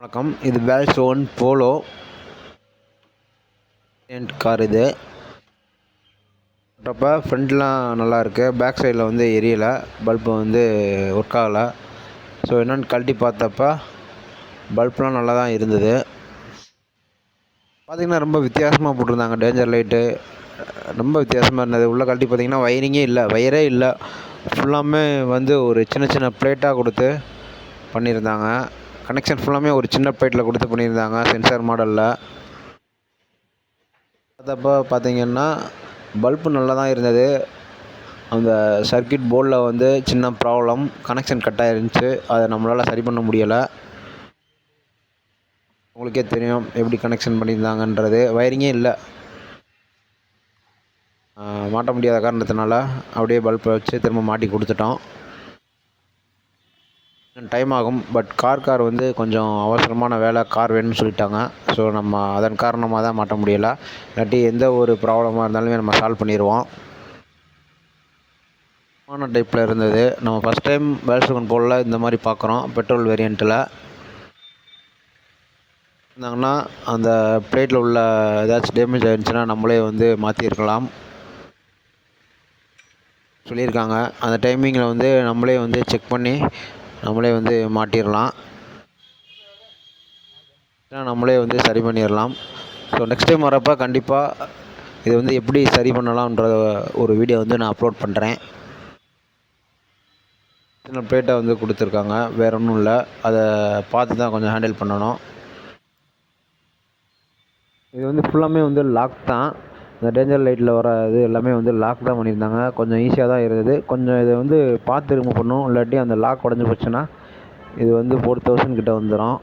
வணக்கம். இது Wales own polo car. இது ஓட்டுறப்ப ஃப்ரண்ட்லாம் நல்லாயிருக்கு, பேக் சைடில் வந்து எரியலை, பல்பு வந்து ஒர்க் ஆகலை. ஸோ என்னென்னு கழட்டி பார்த்தப்ப பல்ப்லாம் நல்லா தான் இருந்தது. பார்த்திங்கன்னா ரொம்ப வித்தியாசமாக போட்டிருந்தாங்க. டேஞ்சர் லைட்டு ரொம்ப வித்தியாசமாக இருந்தது. உள்ளே கழட்டி பார்த்திங்கன்னா வயரே இல்லை. ஃபுல்லாமே வந்து ஒரு சின்ன சின்ன ப்ளேட்டாக கொடுத்து பண்ணியிருந்தாங்க. கனெக்ஷன் ஃபுல்லாமே ஒரு சின்ன ப்ளேட்டில் கொடுத்து பண்ணியிருந்தாங்க. சென்சார் மாடலில் பார்த்தப்போ பார்த்திங்கன்னா பல்பு நல்லா தான் இருந்தது. அந்த சர்க்யூட் போர்டில் வந்து சின்ன ப்ராப்ளம், கனெக்ஷன் கட் ஆகிருந்துச்சு. அதை நம்மளால் சரி பண்ண முடியலை. உங்களுக்கே தெரியும் எப்படி கனெக்ஷன் பண்ணியிருந்தாங்கன்றது. வயரிங்கே இல்லை. மாட்ட முடியாத காரணத்தினால அப்படியே பல்பை வச்சு திரும்ப மாட்டி கொடுத்துட்டோம். டைம் ஆகும். பட் கார் வந்து கொஞ்சம் அவசரமான வேலை, கார் வேணும்னு சொல்லிட்டாங்க. ஸோ நம்ம அதன் காரணமாக தான் மாட்ட முடியலை. இல்லாட்டி எந்த ஒரு ப்ராப்ளமாக இருந்தாலுமே நம்ம சால்வ் பண்ணிடுவோம். டைப்பில் இருந்தது. நம்ம ஃபஸ்ட் டைம் வேல்ஸ் போல இந்த மாதிரி பார்க்குறோம். பெட்ரோல் வேரியண்ட்டில் இருந்தாங்கன்னா அந்த பிளேட்டில் உள்ள ஏதாச்சும் டேமேஜ் ஆகிருந்துச்சுன்னா நம்மளே வந்து மாற்றிருக்கலாம் சொல்லியிருக்காங்க. அந்த டைமிங்கில் வந்து நம்மளே வந்து செக் பண்ணி நம்மளே வந்து மாட்டிடலாம், நம்மளே வந்து சரி பண்ணிடலாம். ஸோ நெக்ஸ்ட் டைம் வரப்போ கண்டிப்பாக இது வந்து எப்படி சரி பண்ணலாம்ன்ற ஒரு வீடியோ வந்து நான் அப்லோட் பண்ணுறேன். சின்ன பிளேட்டை வந்து கொடுத்துருக்காங்க, வேறு ஒன்றும் இல்லை. அதை பார்த்து தான் கொஞ்சம் ஹேண்டில் பண்ணணும். இது வந்து ஃபுல்லாமே வந்து லாக் தான். இந்த டேஞ்சர் லைட்டில் வர இது எல்லாமே வந்து லாக் தான் பண்ணியிருந்தாங்க. கொஞ்சம் ஈஸியாக தான் இருந்தது. கொஞ்சம் இதை வந்து பார்த்து ரிமூவ் பண்ணணும். இல்லாட்டி அந்த லாக் உடஞ்சி போச்சுன்னா இது வந்து 4000 கிட்ட வந்துடும்.